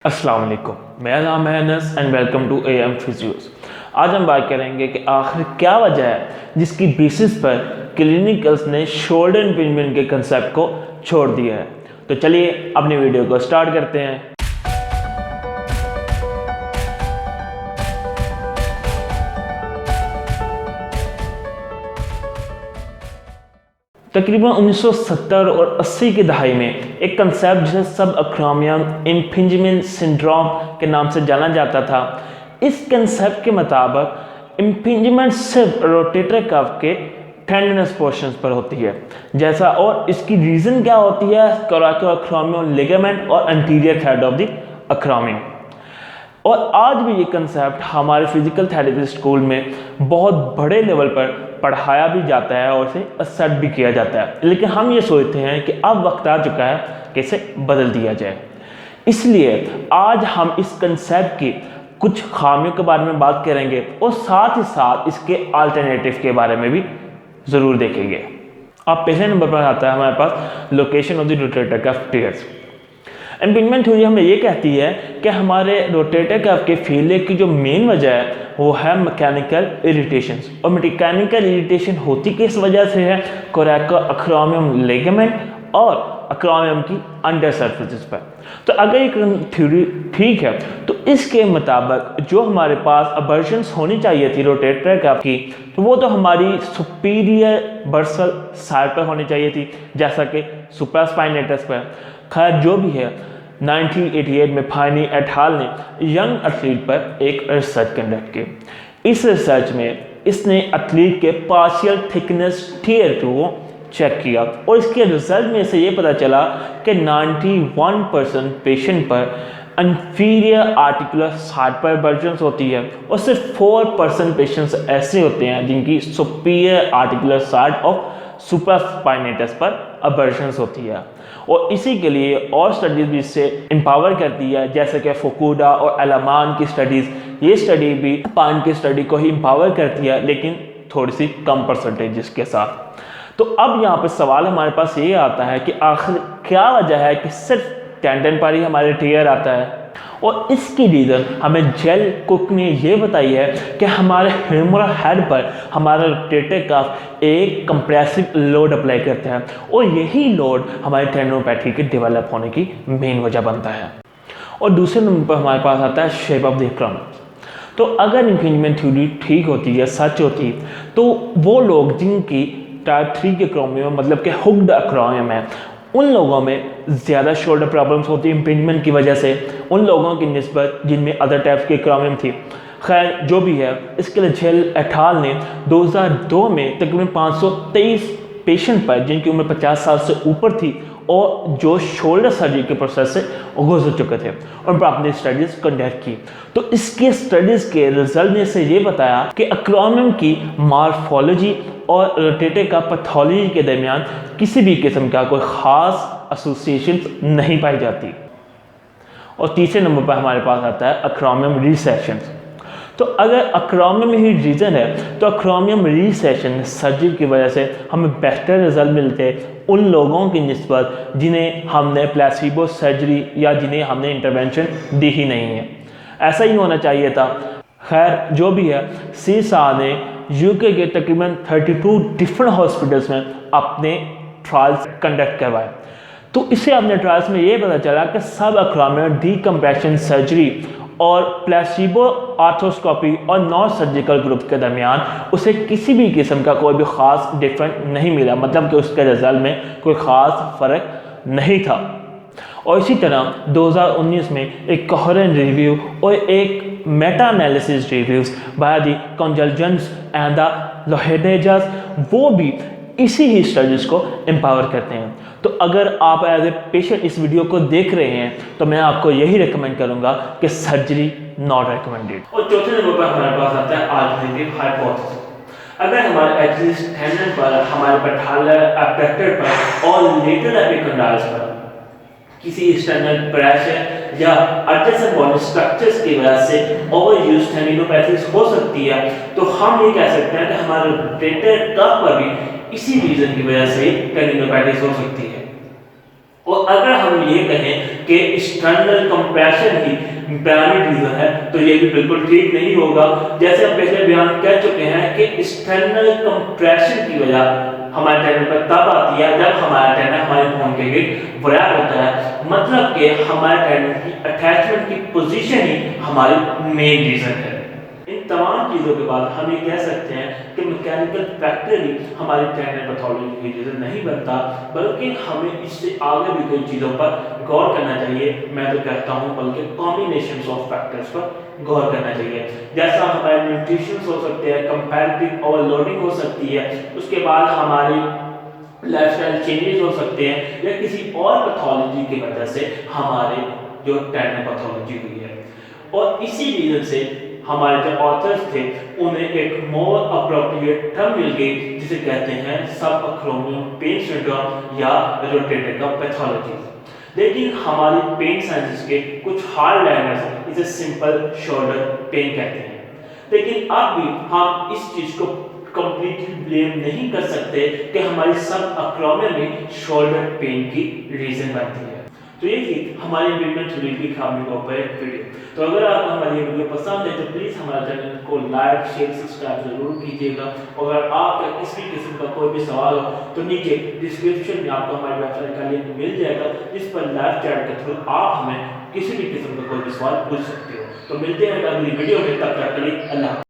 अस्सलाम वालेकुम, मेरा नाम है Anas and welcome to AM physios. आज हम बात करेंगे कि आखिर क्या वजह है जिसकी बेसिस पर क्लिनिकल्स ने शोल्डर इम्पिंजमेंट के कंसेप्ट को छोड़ दिया है। तो चलिए अपनी वीडियो को स्टार्ट करते हैं। तकरीबन 1970 और 80 की दहाई में एक कंसेप्ट जिसे सब अक्रॉमियम इम्पिंजमेंट सिंड्रोम के नाम से जाना जाता था। इस कंसेप्ट के मुताबिक इम्पिंजमेंट सिर्फ रोटेटर कफ के टेंडनस पोर्शंस पर होती है जैसा, और इसकी रीज़न क्या होती है, कोरैकोअक्रॉमियल लिगामेंट और एंटीरियर थ्रेड ऑफ द अक्रॉमियम। और आज भी ये कंसेप्ट हमारे फिजिकल थेरेपी स्कूल में बहुत बड़े लेवल पर पढ़ाया भी जाता है और इसे एक्सेप्ट भी किया जाता है, लेकिन हम ये सोचते हैं कि अब वक्त आ चुका है कि इसे बदल दिया जाए। इसलिए आज हम इस कंसेप्ट की कुछ खामियों के बारे में बात करेंगे और साथ ही साथ इसके अल्टरनेटिव के बारे में भी ज़रूर देखेंगे। अब पहले नंबर पर आता है हमारे पास location of the rotator cuff tears. Impingement theory हमें ये कहती है कि हमारे रोटेटर कफ के फेलियर की जो मेन वजह है वो है मैकेनिकल इरिटेशंस, और मैकेनिकल इरिटेशन होती किस वजह से है, कोरैकोअक्रॉमियल लिगामेंट और अक्रॉमियम की अंडर सरफेसेस पर। तो अगर ये थ्योरी ठीक है तो इसके मुताबिक जो हमारे पास अबर्शंस होनी चाहिए थी रोटेटर कफ की, तो वो तो हमारी सुपीरियर बर्सल साइड पर होनी चाहिए थी, जैसा कि सुप्रास्पाइनेटस पर। खैर जो भी है, 1988 में फाइनी एट हाल ने यंग एथलीट पर एक रिसर्च कंडक्ट की। इस रिसर्च में इसने एथलीट के पार्शियल थिकनेस टियर को चेक किया और इसके रिजल्ट में से ये पता चला कि 91% पेशेंट पर इंफीरियर आर्टिकुलर साइड पर अबर्शंस होती है और सिर्फ 4% पेशेंट्स ऐसे होते हैं जिनकी superior articular side of supraspinatus पर अबर्शंस होती है। और इसी के लिए और स्टडीज़ भी इससे एम्पावर करती है, जैसे कि फुकुडा और एलामान की स्टडीज़। ये स्टडी भी पान की स्टडी को ही एम्पावर करती है, लेकिन थोड़ी सी कम परसेंटेज के साथ। तो अब यहाँ पर सवाल हमारे पास ये आता है कि आखिर क्या वजह है कि सिर्फ टेंडन पर ही हमारे टियर आता है। और इसकी रीज़न हमें जेल कुक ने ये बताई है कि हमारे ह्यूमरल हेड पर हमारा रोटेटर कफ एक कंप्रेसिव लोड अप्लाई करता है और यही लोड हमारे टेंडनोपैथी के डेवलप होने की मेन वजह बनता है। और दूसरे नंबर पर हमारे पास आता है शेप ऑफ द अक्रॉमियम। तो अगर इम्पिंजमेंट थ्योरी ठीक होती है, सच होती, तो वो लोग जिनकी टाइप 3 के अक्रॉमियम मतलब कि हुक्ड अक्रॉमियम है, उन लोगों में ज़्यादा शोल्डर प्रॉब्लम्स होती है इम्पिंजमेंट की वजह से उन लोगों की निस्बत जिनमें अदर टाइप्स की अक्रॉमियम थी। खैर जो भी है, इसके लिए जेल एट हाल ने 2002 में तकरीबन 523 पेशेंट पर जिनकी उम्र 50 साल से ऊपर थी और जो शोल्डर सर्जरी के प्रोसेस से गुजर चुके थे, उन पर अपनी स्टडीज़ कंडक्ट की। तो इसके स्टडीज़ के रिजल्ट ने से ये बताया कि अक्रॉमियम की मार्फोलॉजी और रोटेटर का पैथोलॉजी के दरमियान किसी भी किस्म का कोई ख़ास एसोसिएशन नहीं पाई जाती। और तीसरे नंबर पर हमारे पास आता है अक्रॉमियम रिसेक्शंस। तो अगर अक्रॉमियम ही रीज़न है तो अक्रॉमियम रिसेक्शन सर्जरी की वजह से हमें बेहतर रिजल्ट मिलते उन लोगों की निस्बत जिन्हें हमने प्लेसिबो सर्जरी या जिन्हें हमने इंटरवेंशन दी ही नहीं है। ऐसा ही होना चाहिए था। खैर जो भी है, सीसा ने यूके के तकरीबन 32 डिफरेंट हॉस्पिटल्स में अपने ट्रायल्स कंडक्ट करवाए। तो इससे अपने ट्रायल्स में ये पता चला कि सब अक्रॉमियम डीकम्प्रेशन सर्जरी और प्लेसिबो आर्थ्रोस्कोपी और नॉन सर्जिकल ग्रुप के दरमियान उसे किसी भी किस्म का कोई भी ख़ास डिफरेंट नहीं मिला, मतलब कि उसके रिजल्ट में कोई ख़ास फ़र्क नहीं था। और इसी तरह 2019 में एक कोहेरेंट रिव्यू और एक meta analysis reviews by the कंजल्जेंस एंड द लोहेडेजस, वो भी इसी ही स्टडीज़ को एम्पावर करते हैं। तो अगर आप एज ए पेशेंट इस वीडियो को देख रहे हैं तो मैं आपको यही रिकमेंड करूंगा कि सर्जरी नॉट रिकमेंडेड। और चौथे नंबर पर हमारे पास आता है अल्टरनेटिव हाइपोथेसिस। अगर हमारे एटलीस्ट टेंडन पर, हमारे पैटालर एब्डक्टर पर और लेटरल एपिकंडाइल्स पर किसी एक्सटर्नल प्रेशर या एडजेसेंट बॉडी स्ट्रक्चर्स की वजह से ओवर यूज टेंडिनोपैथीज हो सकती है, तो हम ये कह सकते हैं कि हमारे रोटेटर कफ पर भी इसी रीजन की वजह से टेंडिनोपैथीज हो सकती है। और अगर हम ये कहें कि एक्सटर्नल कंप्रेशन ही प्राइमरी रीजन है, तो ये भी बिल्कुल ठीक नहीं होगा। जैसे हम पहले बयान कर चुके हैं कि एक्सटर्नल कंप्रेशन की वजह हमारे टेंडन पर तब आती है जब हमारा टेंडन हमारे बोन के गिर व्रैप होता है, मतलब कि हमारे टेंडन की अटैचमेंट की पोजीशन ही हमारी मेन रीजन है। इन तमाम चीज़ों के बाद हम ये कह सकते हैं कि मैकेनिकल फैक्टर ही हमारी टेंडन पैथोलॉजी की रीजन नहीं बनता, बल्कि हमें इससे आगे भी कई चीज़ों पर गौर करना चाहिए। मैं तो कहता हूँ बल्कि कॉम्बिनेशंस ऑफ फैक्टर्स पर गौर करना चाहिए। जैसा हमारे न्यूट्रिशंस हो सकते हैं, कंपैरेटिव ओवरलोडिंग हो सकती है, उसके बाद हमारी लाइफस्टाइल चेंजेस हो सकते हैं, या किसी और पैथोलॉजी की वजह से हमारे जो टेंडन पैथोलॉजी हुई है। और इसी रीजन से हमारे जो ऑथर्स थे उन्हें एक मोर अप्रोप्रिएट टर्म मिल गई जिसे कहते हैं सब अक्रोमियल पेन सिंड्रोम या रोटेटर कफ पैथोलॉजी। लेकिन हमारी पेन साइंसेस के कुछ हार्ड लाइनर्स इसे सिंपल शोल्डर पेन कहते हैं। लेकिन अब भी हम इस चीज को कंप्लीटली ब्लेम नहीं कर सकते कि हमारी सब अक्रोमियल में शोल्डर पेन की रीजन बनती है। तो ये थी हमारी इम्प्लीमेंट थ्योरी की खामी के ऊपर एक वीडियो। तो अगर आपको हमारी ये वीडियो पसंद है तो प्लीज़ हमारे चैनल को लाइक शेयर सब्सक्राइब जरूर कीजिएगा। और अगर आपका किसी किस्म का कोई भी सवाल हो तो नीचे डिस्क्रिप्शन में आपको हमारी वेबसाइट का लिंक मिल जाएगा, जिस पर लाइव चैट के थ्रू आप हमें किसी भी किस्म का कोई भी सवाल पूछ सकते हो। तो मिलते हैं अगली वीडियो में, तब तक के लिए अल्लाह।